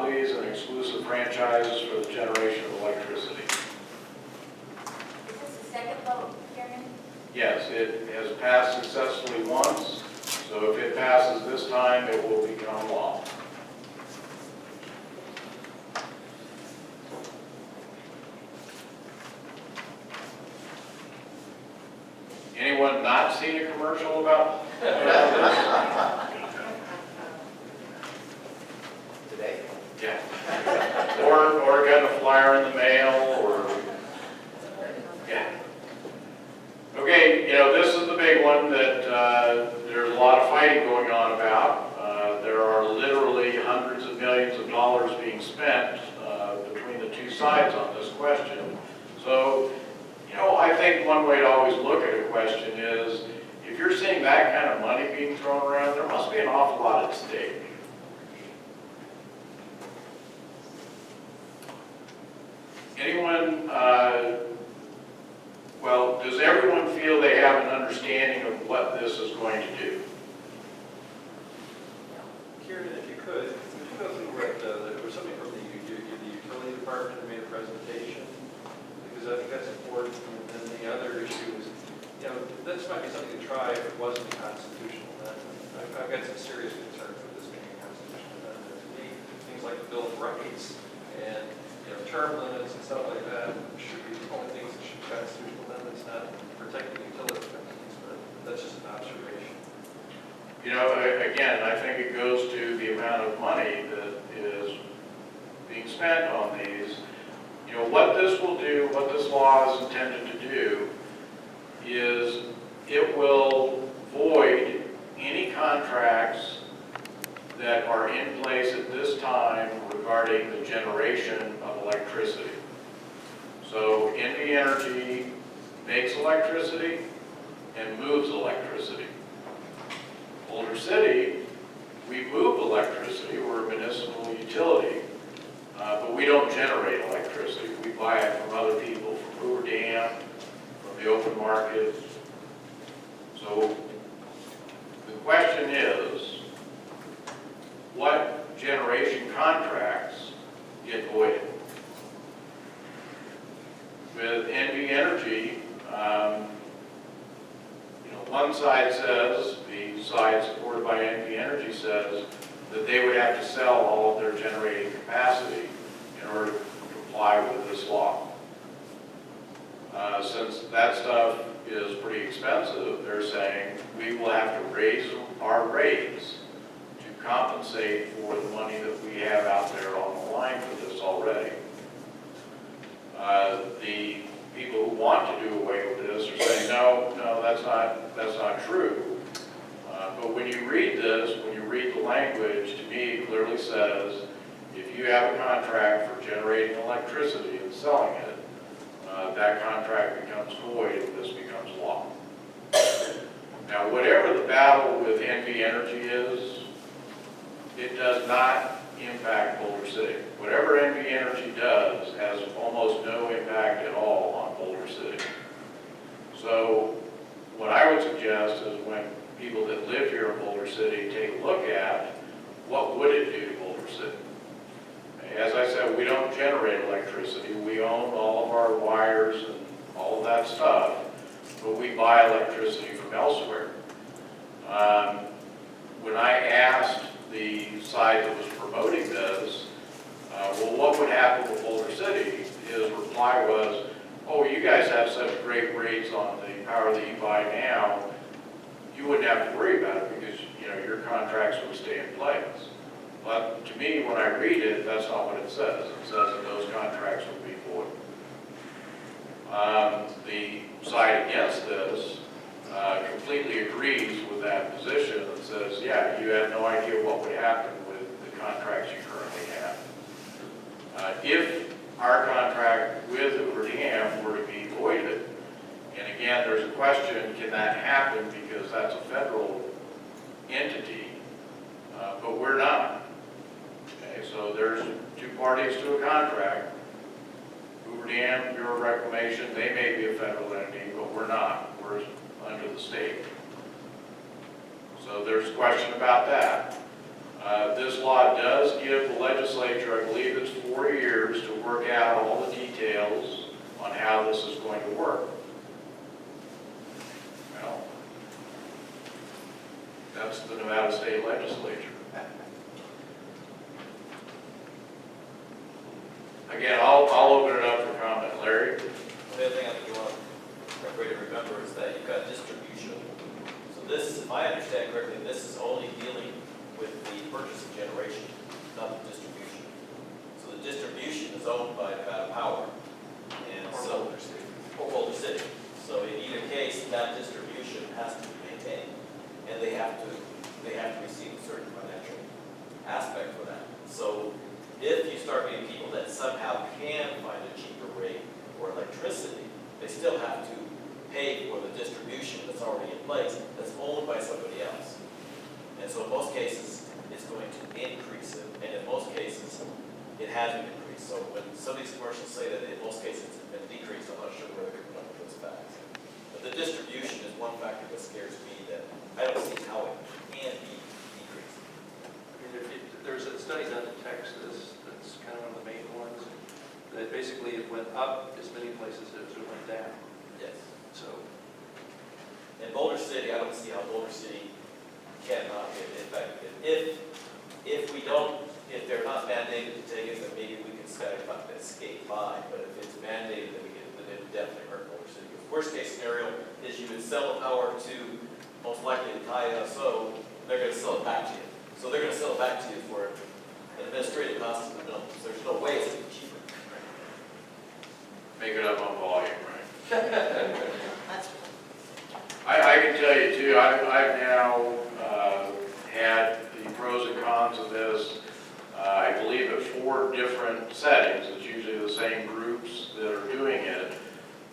monopolies and exclusive franchises for the generation of electricity. Is this the second vote, Chairman? Yes, it has passed successfully once, so if it passes this time, it will become law. Anyone not seen a commercial about this? Today. Yeah. Or got a flyer in the mail, or, yeah. Okay, this is the big one that there's a lot of fighting going on about. There are literally hundreds of millions of dollars being spent between the two sides on this question. So, I think one way to always look at a question is, if you're seeing that kind of money being thrown around, there must be an awful lot at stake. Anyone, well, does everyone feel they have an understanding of what this is going to do? Kieran, if you could you go through what, there was something from the utility department that made a presentation, because I think that's important. And then the other issue is, this might be something to try if it wasn't a constitutional amendment. I've got some serious concerns with this being a constitutional amendment. To me, things like the Bill of Rights and term limits and stuff like that should be the only things that should be constitutional amendments, not protecting utility companies, but that's just an observation. Again, I think it goes to the amount of money that is being spent on these. What this will do, what this law is intended to do, is it will void any contracts that are in place at this time regarding the generation of electricity. So NV Energy makes electricity and moves electricity. Boulder City, we move electricity. We're a municipal utility, but we don't generate electricity. We buy it from other people, from Boulder Dam, from the open market. So the question is, what generation contracts get voided? With NV Energy, one side says, the side supported by NV Energy says, that they would have to sell all of their generating capacity in order to comply with this law. Since that stuff is pretty expensive, they're saying we will have to raise our rates to compensate for the money that we have out there on the line for this already. The people who want to do away with this are saying, no, that's not true. But when you read this, when you read the language, to me it clearly says, if you have a contract for generating electricity and selling it, that contract becomes void and this becomes law. Now, whatever the battle with NV Energy is, it does not impact Boulder City. Whatever NV Energy does has almost no impact at all on Boulder City. So what I would suggest is when people that live here in Boulder City take a look at what would it do to Boulder City. As I said, we don't generate electricity. We own all of our wires and all of that stuff, but we buy electricity from elsewhere. When I asked the side that was promoting this, well, what would happen with Boulder City? His reply was, oh, you guys have such great rates on the power that you buy now, you wouldn't have to worry about it because, your contracts would stay in place. But to me, when I read it, that's not what it says. It says that those contracts will be void. The side against this completely agrees with that position and says, yeah, you have no idea what would happen with the contracts you currently have. If our contract with Boulder Dam were to be voided, and again, there's a question, can that happen because that's a federal entity, but we're not. Okay, so there's two parties to a contract. Boulder Dam, Bureau of Reclamation, they may be a federal entity, but we're not. We're under the state. So there's a question about that. This law does give the legislature, I believe it's 4 years, to work out all the details on how this is going to work. Well, that's the Nevada State Legislature. Again, I'll open it up for comment. Larry? The other thing I think you want everybody to remember is that you've got distribution. So this, if I understand correctly, this is only dealing with the purchase of generation, not the distribution. So the distribution is owned by Nevada Power. And so, or Boulder City. So in either case, that distribution has to be maintained. And they have to receive a certain financial aspect for that. So if you start getting people that somehow can find a cheaper rate for electricity, they still have to pay for the distribution that's already in place, that's owned by somebody else. And so in most cases, it's going to increase it, and in most cases, it hasn't increased. So when some of these commercials say that in most cases it's been decreased, I'm not sure where they're coming up with those facts. But the distribution is one factor that scares me, that I don't see how it can be decreased. I mean, there's a study done in Texas that's kind of one of the main ones, that basically it went up as many places as it went down. Yes. So, In Boulder City, I don't see how Boulder City cannot get affected. If we don't, if they're not mandated to take it, then maybe we can skate by. But if it's mandated, then it would definitely hurt Boulder City. The worst case scenario is you would sell the power to, most likely the ISO, they're going to sell it back to you. So they're going to sell it back to you for an administrative cost of the bill. So there's no way it's going to be cheaper. Make it up on volume, right? That's I can tell you too, I've now had the pros and cons of this, I believe at 4 different settings. It's usually the same groups that are doing it.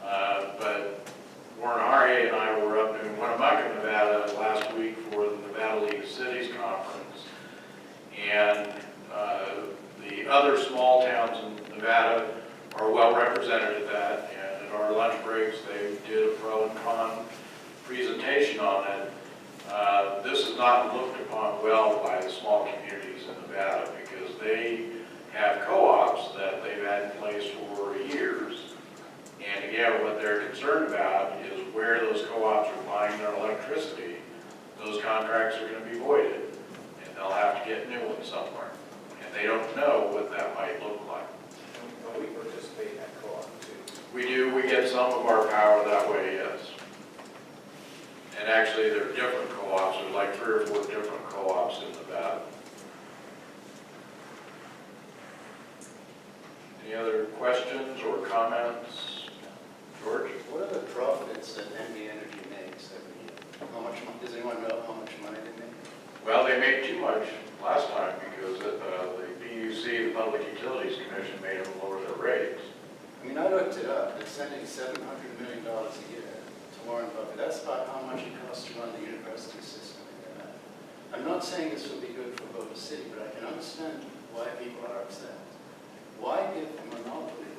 But Warren R.A. and I were up in Winnemucca, Nevada last week for the Nevada League of Cities Conference. And the other small towns in Nevada are well represented at that. And at our lunch breaks, they did a pro and con presentation on it. This is not looked upon well by the small communities in Nevada because they have co-ops that they've had in place for years. And again, what they're concerned about is where those co-ops are buying their electricity. Those contracts are going to be voided and they'll have to get new ones somewhere. And they don't know what that might look like. And we participate in that co-op too. We do, we get some of our power that way, yes. And actually, there are different co-ops. There's like 3 or 4 different co-ops in Nevada. Any other questions or comments? George? What are the profits that NV Energy makes every year? How much, does anyone know how much money they make? Well, they made too much last time because the PUC, the Public Utilities Commission, made them lower their rates. I mean, I looked it up. They're sending $700 million a year to Warren Buffett. That's about how much it costs to run the university system in Nevada. I'm not saying this will be good for Boulder City, but I can understand why people are upset. Why give a monopoly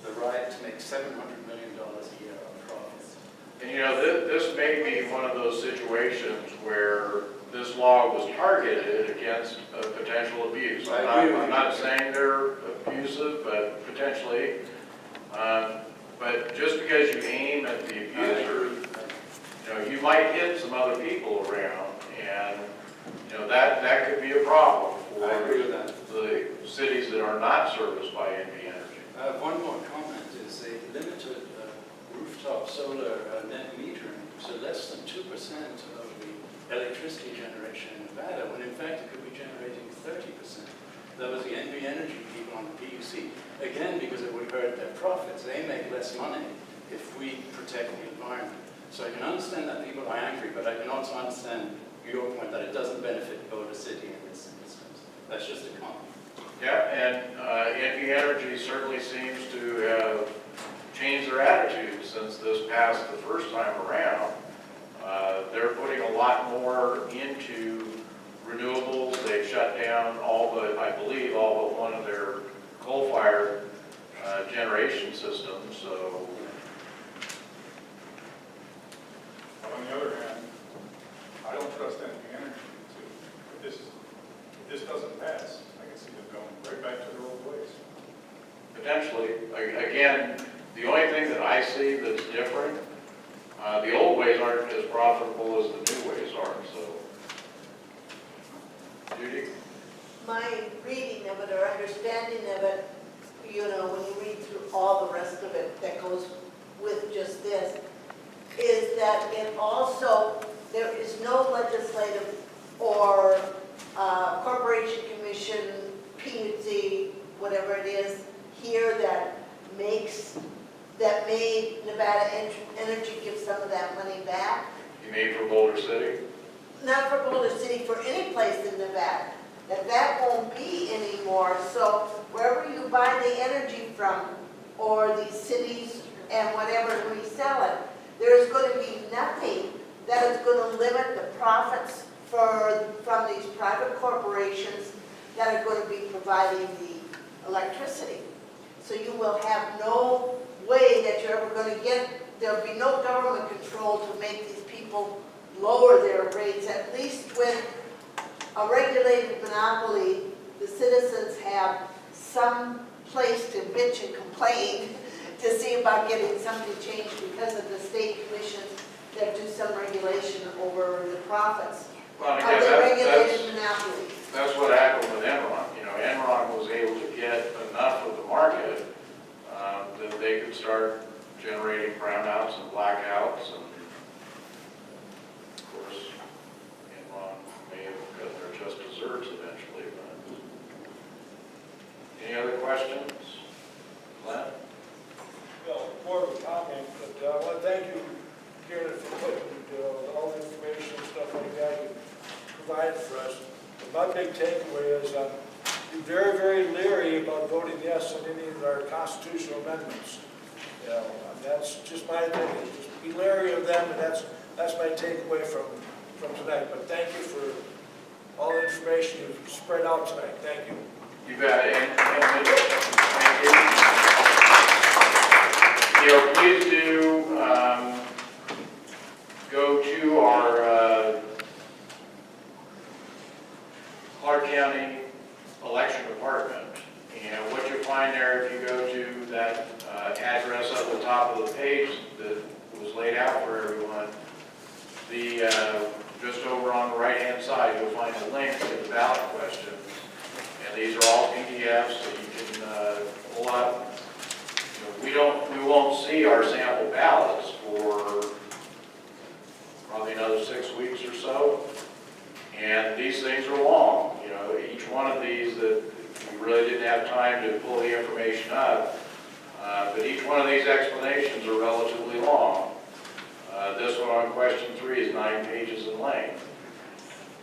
the right to make $700 million a year of profits? And you know, this may be one of those situations where this law was targeted against potential abuse. I'm not saying they're abusive, but potentially. But just because you aim at the abuser, you know, you might hit some other people around, and you know that could be a problem for I agree with that. the cities that are not serviced by NV Energy. One more comment is they limited rooftop solar net metering to less than 2% of the electricity generation in Nevada, when in fact it could be generating 30%. That was the NV Energy people on the PUC. Again, because it would hurt their profits. They make less money if we protect the environment. So I can understand that people are angry, but I can also understand your point that it doesn't benefit Boulder City in this instance. That's just a comment. Yeah, and NV Energy certainly seems to have changed their attitude since this passed the first time around. They're putting a lot more into renewables. They've shut down all but, I believe, all but one of their coal-fired generation systems. So, on the other hand, I don't trust NV Energy to, if this Potentially. Again, the only thing that I see that's different, the old ways aren't as profitable as the new ways are, so. Judy? My reading of it or understanding of it, you know, when you read through all the rest of it that goes with just this, is that it also, there is no legislative or corporation commission, PUC, whatever it is, here that made Nevada Energy give some of that money back. You mean for Boulder City? Not for Boulder City, for any place in Nevada. That won't be anymore. So wherever you buy the energy from, or these cities and whatever resell it, there's going to be nothing that is going to limit the profits from these private corporations that are going to be providing the electricity. So you will have no way that you're ever going to get, there'll be no government control to make these people lower their rates. At least with a regulated monopoly, the citizens have some place to bitch and complain to see about getting something changed because of the state commissions that do some regulation over the profits Well, of again, the regulated monopoly. that's what happened with Enron. You know, Enron was able to get enough of the market that they could start generating brownouts and blackouts, and of course, Enron may have got their just desserts eventually. But any other questions? Glenn? Well, more of a comment, but I want to thank you, Karen, for putting all the information and stuff like that you provided for us. But my big takeaway is be very, very leery about voting yes on any of our constitutional amendments. You know, that's just my opinion. Just be leery of them, and that's my takeaway from tonight. But thank you for all the information you've spread out tonight. Thank you. You got it. Thank you. You know, please do go to our Clark County election department, and what you'll find there, if you go to that address at the top of the page that was laid out for everyone, just over on the right-hand side, you'll find a link to the ballot questions. And these are all PDFs that you can pull up. You know, we won't see our sample ballots for probably another 6 weeks or so. And these things are long. You know, each one of these that we really didn't have time to pull the information up. But each one of these explanations are relatively long. This one on question 3 is 9 pages in length.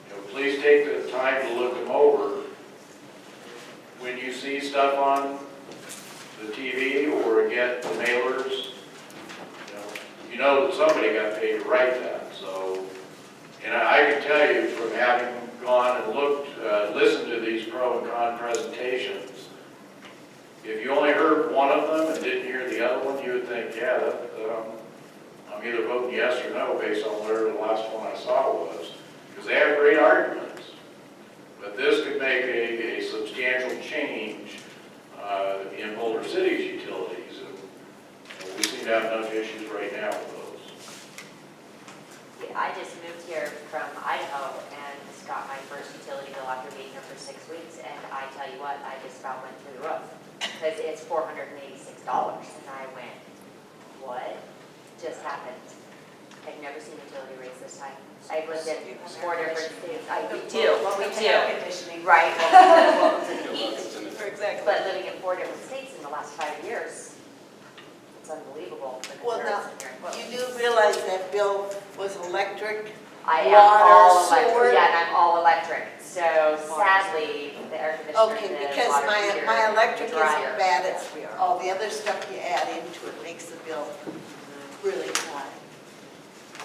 You know, please take the time to look them over. When you see stuff on the TV or get the mailers, you know that somebody got paid to write that. So, and I can tell you from having gone and listened to these pro and con presentations, if you only heard one of them and didn't hear the other one, you would think, yeah, I'm either voting yes or no based on whatever the last one I saw was, because they have great arguments. But this could make a substantial change in Boulder City's utilities, and we seem to have enough issues right now with those. Yeah, I just moved here from Idaho and got my first utility bill after being here for 6 weeks, and I tell you what, I just about went through the roof, because it's $486, and I went, what just happened? I've never seen utility rates this high. I've lived in 4 different states. We do, right? Exactly. But living in 4 different states in the last 5 years, it's unbelievable. the Well, now, comparison here. you do realize that bill was electric, I am water, all sewer. electric, yeah, and I'm all electric. So sadly, the air conditioner, Okay, the because water my heater, electric the dryer. isn't bad, it's all the other stuff you add into it makes the bill really high.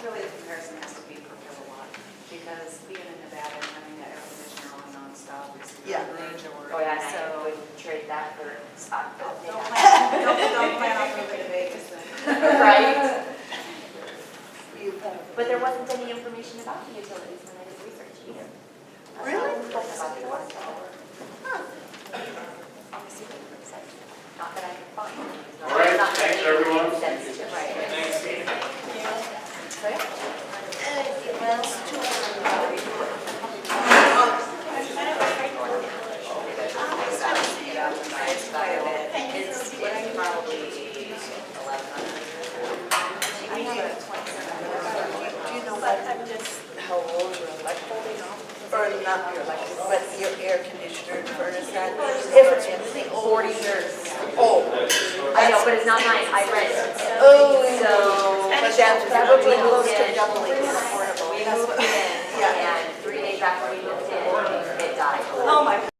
Really, the comparison has to be for kilowatt, because being in Nevada and having that air conditioner on nonstop is Yeah. a major worry. Oh, yeah, and I So, would trade that for stock. don't plan on moving to Vegas then. Right? You have- But there wasn't any information about the utilities when I did research either. Really? That's about the one. Huh. Obviously, not that I fine. All right, thanks, everyone. That's right. Thanks. Anything else to? It's quite a bit. It's probably 1,100. I have a 27. Do you know But what, I'm just, how old your electric is? Or not your electric, but your air conditioner and furnace that? If it's really old. 40 years. Oh. I know, but it's not mine, I rent it. Oh. So. But that's probably we close moved to in- doubling. We moved in, Yeah. and 3 days after we moved in, it died. oh my